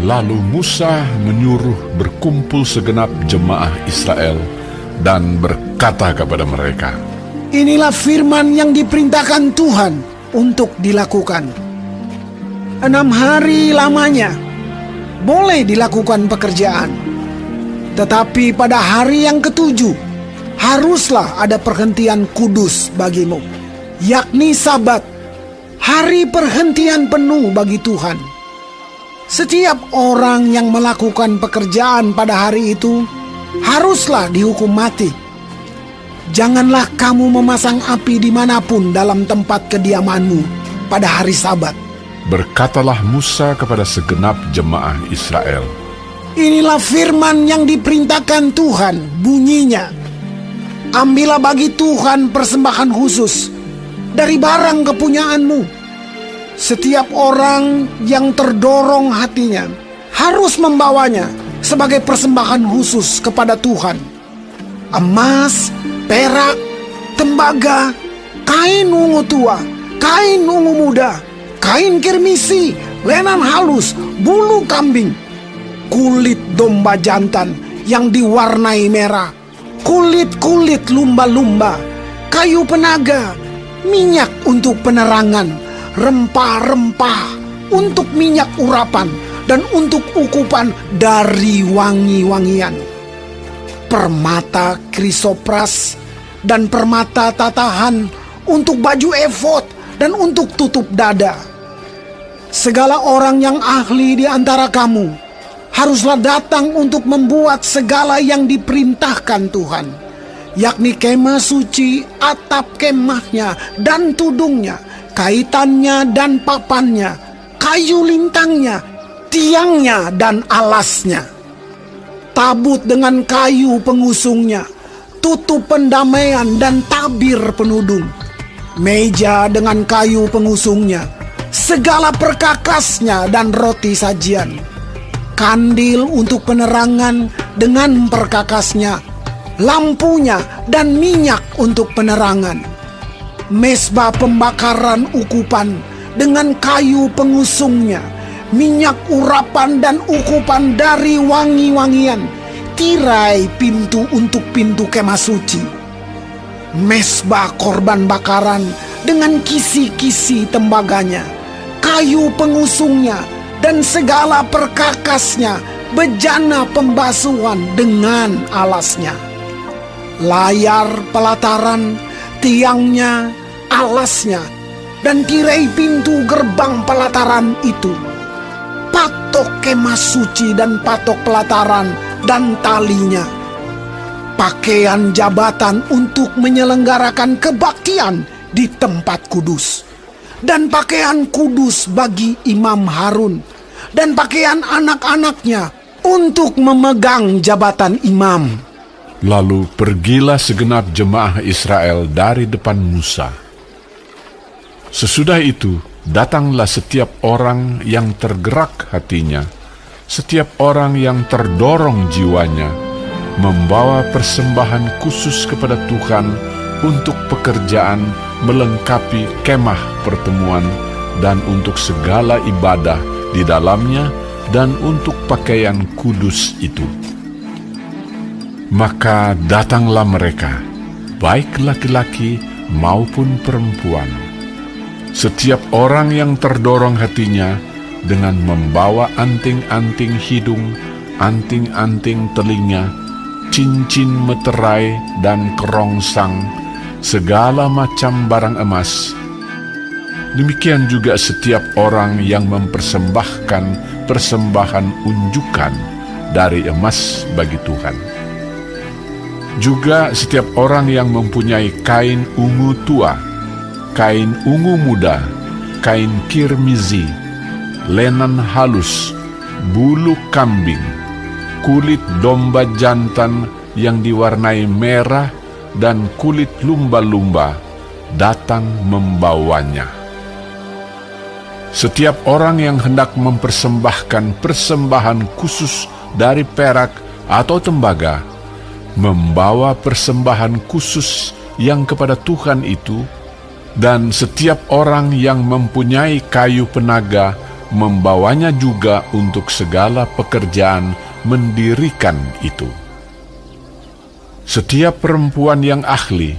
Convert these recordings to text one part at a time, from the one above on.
Lalu Musa menyuruh berkumpul segenap jemaah Israel dan berkata kepada mereka, Inilah firman yang diperintahkan Tuhan untuk dilakukan. 6 hari lamanya boleh dilakukan pekerjaan, tetapi pada hari yang ke-7 haruslah ada perhentian kudus bagimu, yakni Sabat, hari perhentian penuh bagi Tuhan. Setiap orang yang melakukan pekerjaan pada hari itu haruslah dihukum mati. Janganlah kamu memasang api dimanapun dalam tempat kediamanmu pada hari Sabat. Berkatalah Musa kepada segenap jemaah Israel, Inilah firman yang diperintahkan Tuhan, bunyinya, Ambillah bagi Tuhan persembahan khusus dari barang kepunyaanmu. Setiap orang yang terdorong hatinya harus membawanya sebagai persembahan khusus kepada Tuhan. Emas, perak, tembaga, kain ungu tua, kain ungu muda, kain kirmisi, lenan halus, bulu kambing, kulit domba jantan yang diwarnai merah, kulit-kulit lumba-lumba, kayu penaga, minyak untuk penerangan, rempah-rempah untuk minyak urapan, dan untuk ukupan dari wangi-wangian, permata krisopras dan permata tatahan untuk baju efod dan untuk tutup dada. Segala orang yang ahli di antara kamu haruslah datang untuk membuat segala yang diperintahkan Tuhan, yakni kemah suci, atap kemahnya dan tudungnya, kaitannya dan papannya, kayu lintangnya, tiangnya dan alasnya, tabut dengan kayu pengusungnya, tutup pendamaian dan tabir penudung, meja dengan kayu pengusungnya, segala perkakasnya dan roti sajian, kandil untuk penerangan dengan perkakasnya, lampunya dan minyak untuk penerangan, mesbah pembakaran ukupan dengan kayu pengusungnya, minyak urapan dan ukupan dari wangi-wangian, tirai pintu untuk pintu kemah suci, mesbah korban bakaran dengan kisi-kisi tembaganya, kayu pengusungnya dan segala perkakasnya, bejana pembasuhan dengan alasnya, layar pelataran, tiangnya, alasnya, dan tirai pintu gerbang pelataran itu, patok kemah suci dan patok pelataran dan talinya, pakaian jabatan untuk menyelenggarakan kebaktian di tempat kudus, dan pakaian kudus bagi Imam Harun, dan pakaian anak-anaknya untuk memegang jabatan imam. Lalu pergilah segenap jemaah Israel dari depan Musa. Sesudah itu, datanglah setiap orang yang tergerak hatinya, setiap orang yang terdorong jiwanya, membawa persembahan khusus kepada Tuhan untuk pekerjaan melengkapi kemah pertemuan dan untuk segala ibadah di dalamnya dan untuk pakaian kudus itu. Maka datanglah mereka, baik laki-laki maupun perempuan, setiap orang yang terdorong hatinya, dengan membawa anting-anting hidung, anting-anting telinga, cincin meterai dan kerongsang, segala macam barang emas. Demikian juga setiap orang yang mempersembahkan persembahan unjukan dari emas bagi Tuhan. Juga setiap orang yang mempunyai kain ungu tua, kain ungu muda, kain kirmizi, lenan halus, bulu kambing, kulit domba jantan yang diwarnai merah, dan kulit lumba-lumba, datang membawanya. Setiap orang yang hendak mempersembahkan persembahan khusus dari perak atau tembaga, membawa persembahan khusus yang kepada Tuhan itu, dan setiap orang yang mempunyai kayu penaga membawanya juga untuk segala pekerjaan mendirikan itu. Setiap perempuan yang ahli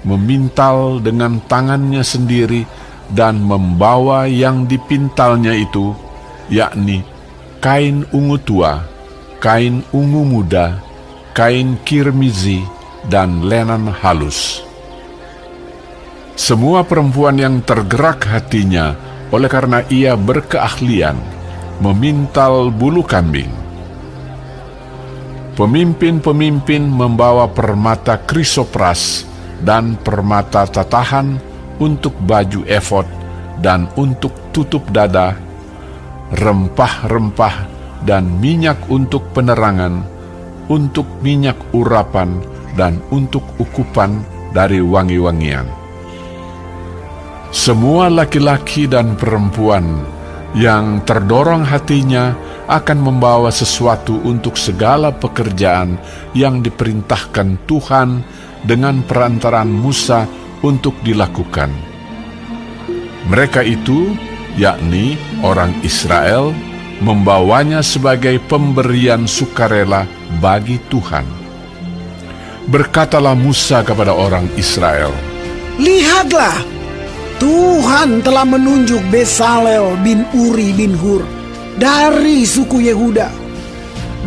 memintal dengan tangannya sendiri dan membawa yang dipintalnya itu, yakni kain ungu tua, kain ungu muda, kain kirmizi, dan lenan halus. Semua perempuan yang tergerak hatinya oleh karena ia berkeahlian memintal bulu kambing. Pemimpin-pemimpin membawa permata krisopras dan permata tatahan untuk baju efod dan untuk tutup dada, rempah-rempah dan minyak untuk penerangan, untuk minyak urapan dan untuk ukupan dari wangi-wangian. Semua laki-laki dan perempuan yang terdorong hatinya akan membawa sesuatu untuk segala pekerjaan yang diperintahkan Tuhan dengan perantaraan Musa untuk dilakukan. Mereka itu, yakni orang Israel, membawanya sebagai pemberian sukarela bagi Tuhan. Berkatalah Musa kepada orang Israel, "Lihatlah, Tuhan telah menunjuk Besalel bin Uri bin Hur dari suku Yehuda,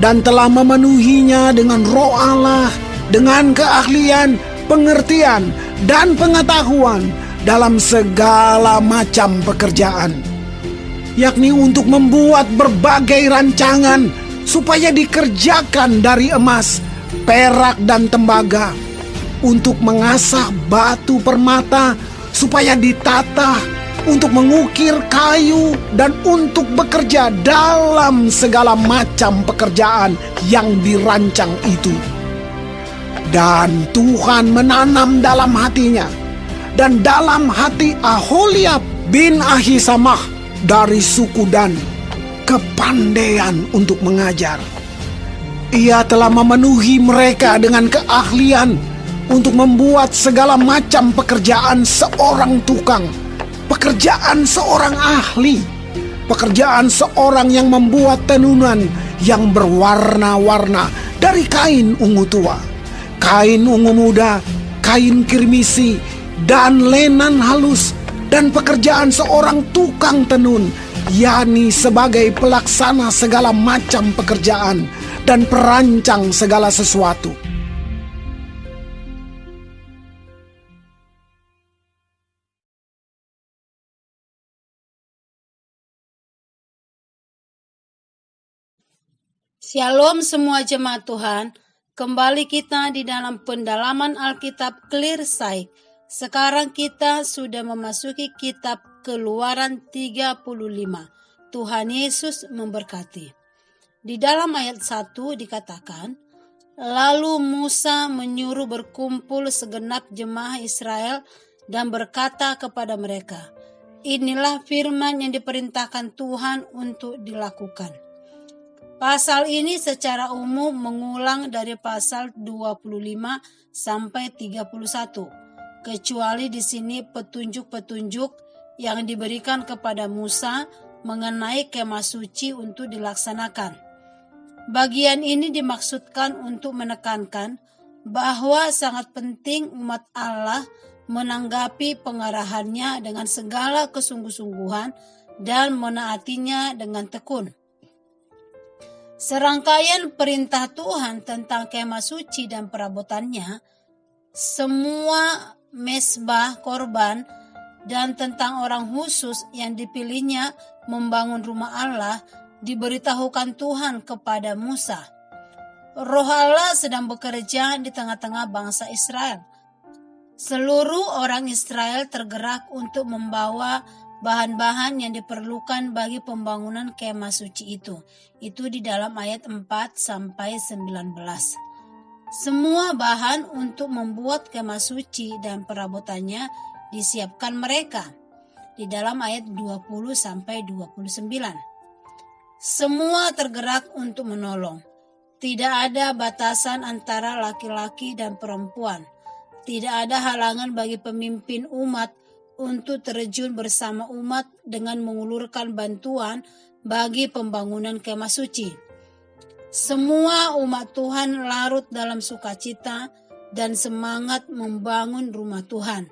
dan telah memenuhinya dengan roh Allah, dengan keahlian, pengertian, dan pengetahuan dalam segala macam pekerjaan, yakni untuk membuat berbagai rancangan supaya dikerjakan dari emas, perak, dan tembaga, untuk mengasah batu permata supaya ditata, untuk mengukir kayu, dan untuk bekerja dalam segala macam pekerjaan yang dirancang itu. Dan Tuhan menanam dalam hatinya dan dalam hati Aholiab bin Ahisamah dari suku Dan kepandaian untuk mengajar. Ia telah memenuhi mereka dengan keahlian untuk membuat segala macam pekerjaan seorang tukang, pekerjaan seorang ahli, pekerjaan seorang yang membuat tenunan yang berwarna-warna dari kain ungu tua, kain ungu muda, kain kirmisi, dan lenan halus, dan pekerjaan seorang tukang tenun, yakni sebagai pelaksana segala macam pekerjaan dan perancang segala sesuatu. Shalom semua jemaat Tuhan, kembali kita di dalam pendalaman Alkitab Clear Sight. Sekarang kita sudah memasuki kitab Keluaran 35. Tuhan Yesus memberkati. Di dalam ayat 1 dikatakan, lalu Musa menyuruh berkumpul segenap jemaah Israel dan berkata kepada mereka, inilah firman yang diperintahkan Tuhan untuk dilakukan. Pasal ini secara umum mengulang dari pasal 25 sampai 31, kecuali di sini petunjuk-petunjuk yang diberikan kepada Musa mengenai kemah suci untuk dilaksanakan. Bagian ini dimaksudkan untuk menekankan bahwa sangat penting umat Allah menanggapi pengarahannya dengan segala kesungguh-sungguhan dan menaatinya dengan tekun. Serangkaian perintah Tuhan tentang kemah suci dan perabotannya, semua mesbah korban, dan tentang orang khusus yang dipilihnya membangun rumah Allah diberitahukan Tuhan kepada Musa. Roh Allah sedang bekerja di tengah-tengah bangsa Israel. Seluruh orang Israel tergerak untuk membawa bahan-bahan yang diperlukan bagi pembangunan kemah suci itu. Itu di dalam ayat 4 sampai 19. Semua bahan untuk membuat kemah suci dan perabotannya disiapkan mereka. Di dalam ayat 20 sampai 29. Semua tergerak untuk menolong. Tidak ada batasan antara laki-laki dan perempuan. Tidak ada halangan bagi pemimpin umat untuk terjun bersama umat dengan mengulurkan bantuan bagi pembangunan kemah suci. Semua umat Tuhan larut dalam sukacita dan semangat membangun rumah Tuhan.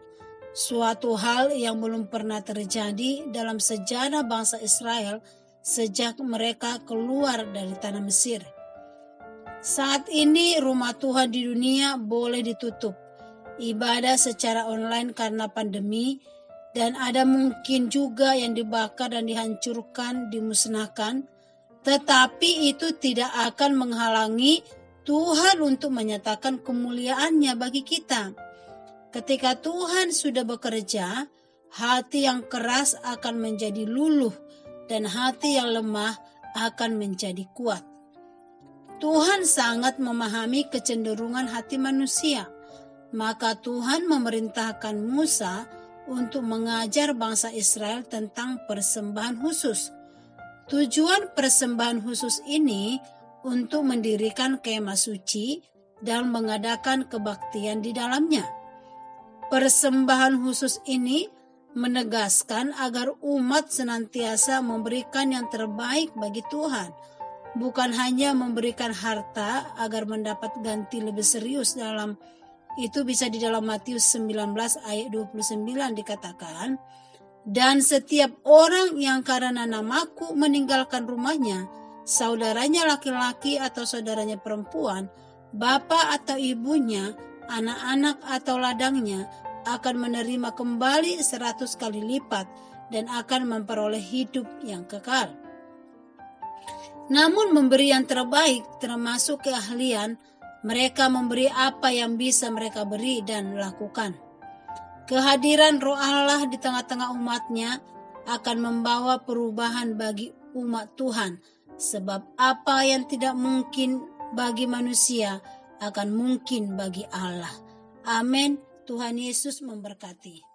Suatu hal yang belum pernah terjadi dalam sejarah bangsa Israel sejak mereka keluar dari tanah Mesir. Saat ini rumah Tuhan di dunia boleh ditutup, ibadah secara online karena pandemi, dan ada mungkin juga yang dibakar dan dihancurkan, dimusnahkan, tetapi itu tidak akan menghalangi Tuhan untuk menyatakan kemuliaannya bagi kita. Ketika Tuhan sudah bekerja, hati yang keras akan menjadi luluh dan hati yang lemah akan menjadi kuat. Tuhan sangat memahami kecenderungan hati manusia, maka Tuhan memerintahkan Musa untuk mengajar bangsa Israel tentang persembahan khusus. Tujuan persembahan khusus ini untuk mendirikan kemah suci dan mengadakan kebaktian di dalamnya. Persembahan khusus ini menegaskan agar umat senantiasa memberikan yang terbaik bagi Tuhan, bukan hanya memberikan harta agar mendapat ganti lebih serius. Dalam itu bisa di dalam Matius 19 ayat 29 dikatakan, dan setiap orang yang karena namaku meninggalkan rumahnya, saudaranya laki-laki atau saudaranya perempuan, bapa atau ibunya, anak-anak atau ladangnya, akan menerima kembali 100 kali lipat dan akan memperoleh hidup yang kekal. Namun memberi yang terbaik termasuk keahlian, mereka memberi apa yang bisa mereka beri dan lakukan. Kehadiran Roh Allah di tengah-tengah umatnya akan membawa perubahan bagi umat Tuhan, sebab apa yang tidak mungkin bagi manusia akan mungkin bagi Allah. Amin. Tuhan Yesus memberkati.